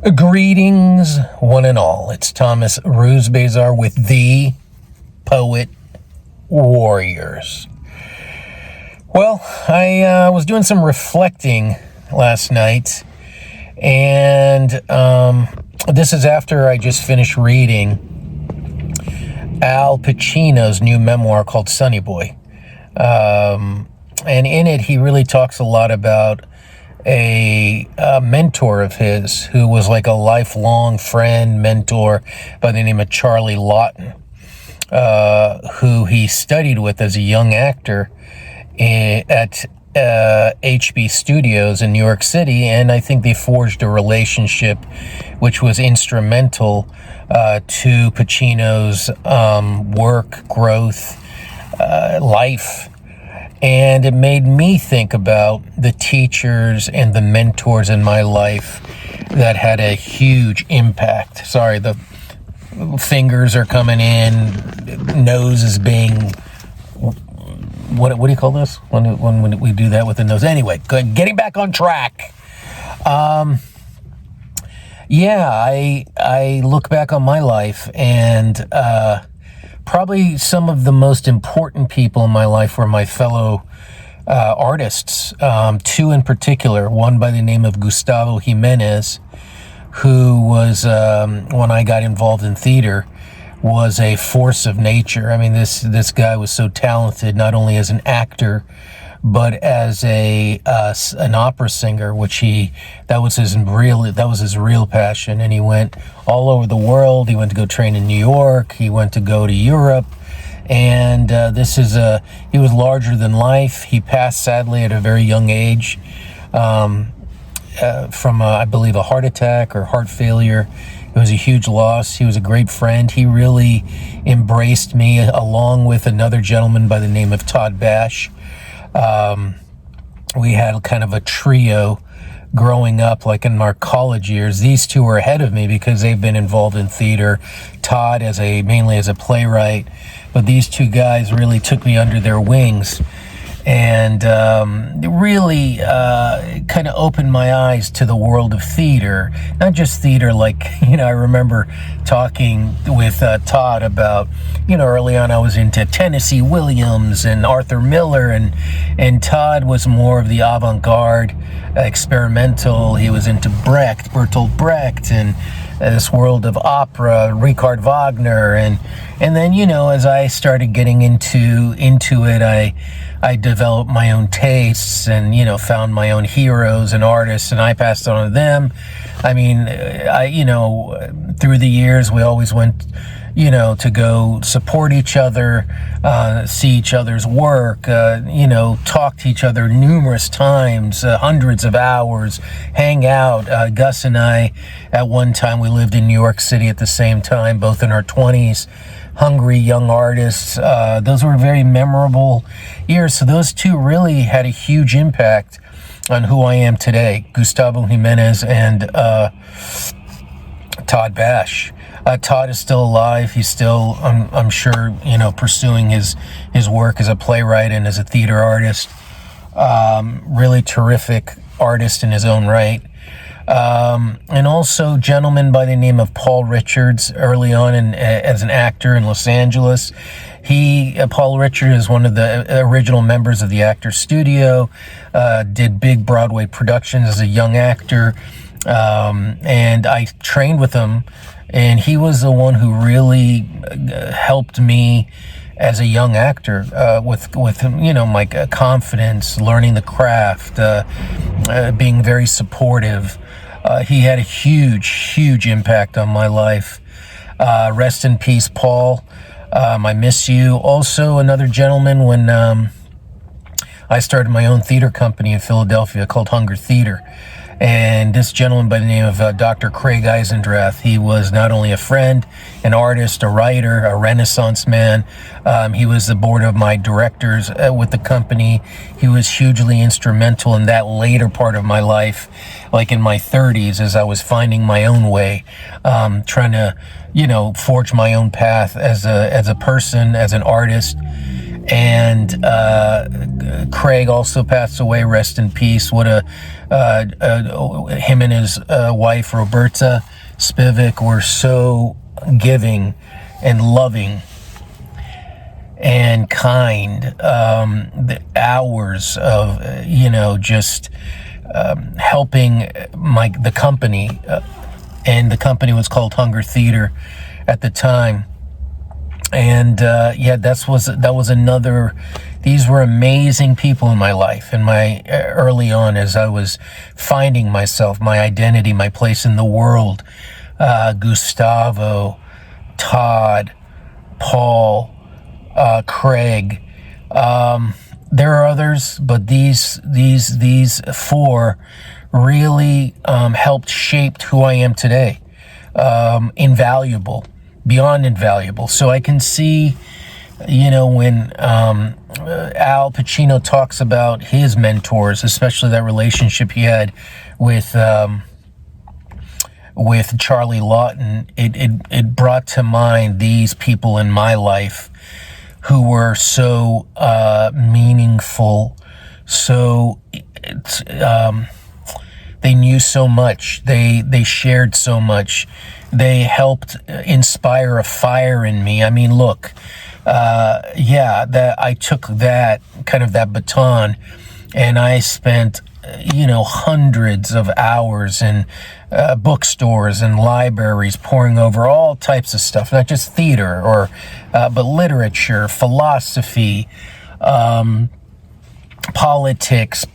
Greetings, one and all. It's Thomas Ruzbazar with the Poet Warriors. Well, I was doing some reflecting last night, and this is after I just finished reading Al Pacino's new memoir called Sonny Boy. And in it, he really talks a lot about a mentor of his who was like a lifelong friend, mentor by the name of Charlie Lawton, who he studied with as a young actor at HB Studios in New York City. And I think they forged a relationship which was instrumental to Pacino's work, growth, life. And it made me think about the teachers and the mentors in my life that had a huge impact. Sorry, the fingers are coming in, nose is being, what do you call this? When we do that with the nose? Anyway, good. Getting back on track. I look back on my life, and probably some of the most important people in my life were my fellow artists, two in particular, one by the name of Gustavo Jimenez, who was, when I got involved in theater, was a force of nature. I mean, this guy was so talented, not only as an actor, but as an opera singer, that was his real passion. And he went all over the world. He went to go train in New York. He went to go to Europe. And he was larger than life. He passed sadly at a very young age from, I believe, a heart attack or heart failure. It was a huge loss. He was a great friend. He really embraced me, along with another gentleman by the name of Todd Bash. We had kind of a trio growing up, like in our college years. These two were ahead of me because they've been involved in theater. Todd mainly as a playwright, but these two guys really took me under their wings, and really kind of opened my eyes to the world of theater. Not just theater, like, I remember talking with Todd about, early on I was into Tennessee Williams and Arthur Miller, and Todd was more of the avant-garde, experimental. He was into Bertolt Brecht, and this world of opera, Richard Wagner, and then, as I started getting into it, I developed my own tastes and, found my own heroes and artists, and I passed on to them. I mean, through the years, we always went, to go support each other, see each other's work, talk to each other numerous times, hundreds of hours, hang out. Gus and I, at one time, we lived in New York City at the same time, both in our 20s. Hungry young artists. Those were very memorable years. So those two really had a huge impact on who I am today. Gustavo Jimenez and Todd Bash. Todd is still alive. He's still, I'm sure, pursuing his work as a playwright and as a theater artist. Really terrific artist in his own right. And also gentleman by the name of Paul Richards, early on as an actor in Los Angeles. Paul Richards is one of the original members of the Actors Studio, did big Broadway productions as a young actor, and I trained with him, and he was the one who really helped me as a young actor, with my confidence, learning the craft, being very supportive. He had a huge impact on my life. Rest in peace, Paul. I miss you. Also, another gentleman, when I started my own theater company in Philadelphia called Hunger Theater. And this gentleman by the name of Dr. Craig Eisendrath, he was not only a friend, an artist, a writer, a Renaissance man. He was the board of my directors with the company. He was hugely instrumental in that later part of my life, like in my 30s, as I was finding my own way, trying to, forge my own path as a person, as an artist. And Craig also passed away. Rest in peace. What him and his wife Roberta Spivak were so giving and loving and kind. The hours of just helping the company, and the company was called Hunger Theater at the time. And that was another. These were amazing people in my life, in my early on, as I was finding myself, my identity, my place in the world. Gustavo, Todd, Paul, Craig. There are others, but these four really helped shape who I am today. Invaluable. Beyond invaluable. So I can see, when Al Pacino talks about his mentors, especially that relationship he had with Charlie Lawton, it brought to mind these people in my life who were so meaningful, so they knew so much, they shared so much. They helped inspire a fire in me. I mean, look, that I took that baton, and I spent, hundreds of hours in bookstores and libraries, poring over all types of stuff, not just theater but literature, philosophy, politics,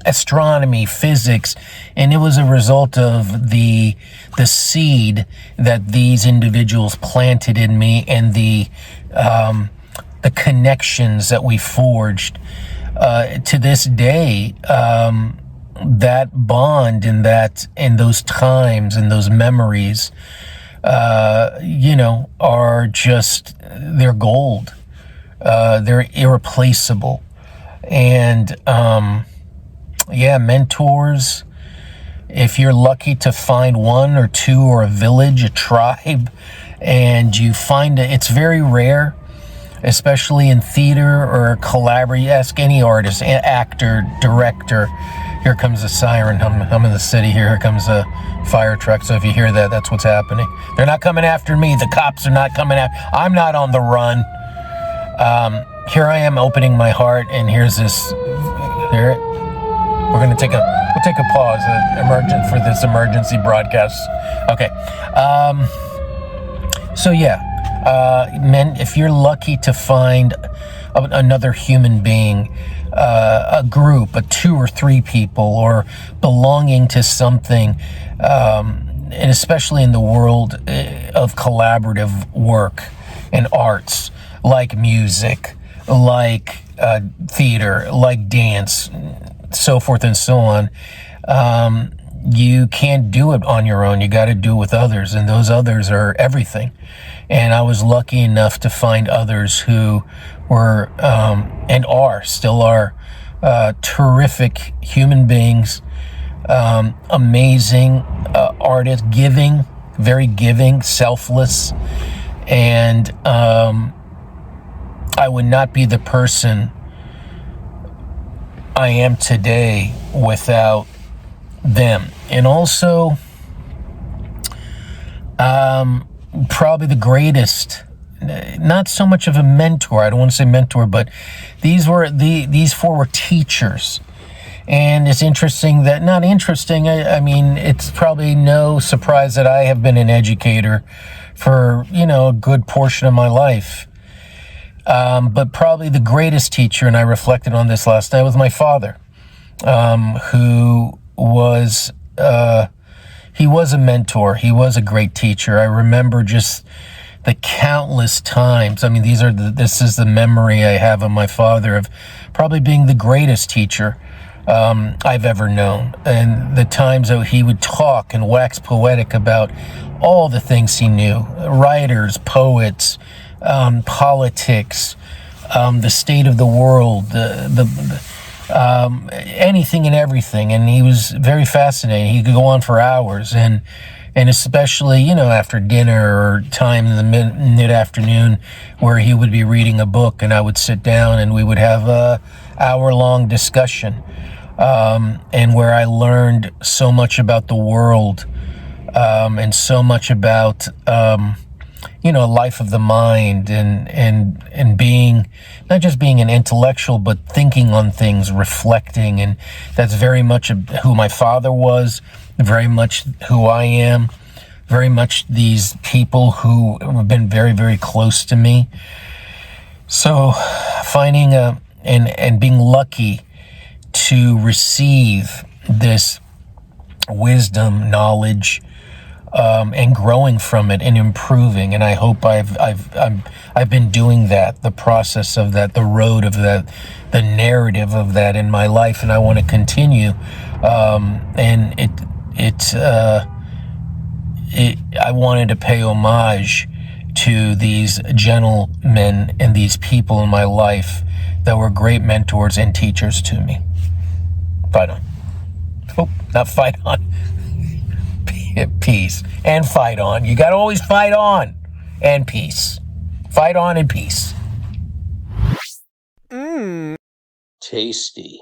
astronomy, physics, and it was a result of the seed that these individuals planted in me, and the connections that we forged. To this day, that bond and those times and those memories, are just, they're gold. They're irreplaceable. And mentors, if you're lucky to find one or two, or a village, a tribe, and you find it, it's very rare, especially in theater or collaborate. Ask any artist, actor, director. Here comes a siren. I'm in the city here. Here comes a fire truck. So if you hear that, that's what's happening. They're not coming after me. The cops are not coming after. I'm not on the run. Here I am opening my heart, and here's this. Hear it? We're gonna take a pause, for this emergency broadcast. Okay. If you're lucky to find another human being, a group, 2 or 3 people, or belonging to something, and especially in the world of collaborative work and arts, like music, like theater, like dance, so forth and so on, you can't do it on your own. You got to do it with others, and those others are everything. And I was lucky enough to find others who were and still are terrific human beings, amazing artists, very giving, selfless, and I would not be the person I am today without them. And also, probably the greatest, not so much of a mentor, I don't want to say mentor, but these 4 were teachers. And it's interesting that, I mean, it's probably no surprise that I have been an educator for, a good portion of my life. But probably the greatest teacher, and I reflected on this last night, was my father, who was, he was a mentor. He was a great teacher. I remember just the countless times. I mean, this is the memory I have of my father, of probably being the greatest teacher I've ever known. And the times that he would talk and wax poetic about all the things he knew, writers, poets, politics, the state of the world, anything and everything. And he was very fascinating. He could go on for hours. And And especially, after dinner or time in the mid-afternoon where he would be reading a book and I would sit down and we would have a hour-long discussion, and where I learned so much about the world, and so much about, life of the mind, and being, not just being an intellectual, but thinking on things, reflecting. And that's very much who my father was, very much who I am, very much these people who have been very, very close to me. So finding and being lucky to receive this wisdom, knowledge, and growing from it and improving. And I hope I've been doing that, the process of that, the road of that, the narrative of that in my life, and I want to continue. And I wanted to pay homage to these gentlemen and these people in my life that were great mentors and teachers to me. Fight on. Oh, not fight on. Peace. And fight on. You got to always fight on. And peace. Fight on and peace. Tasty.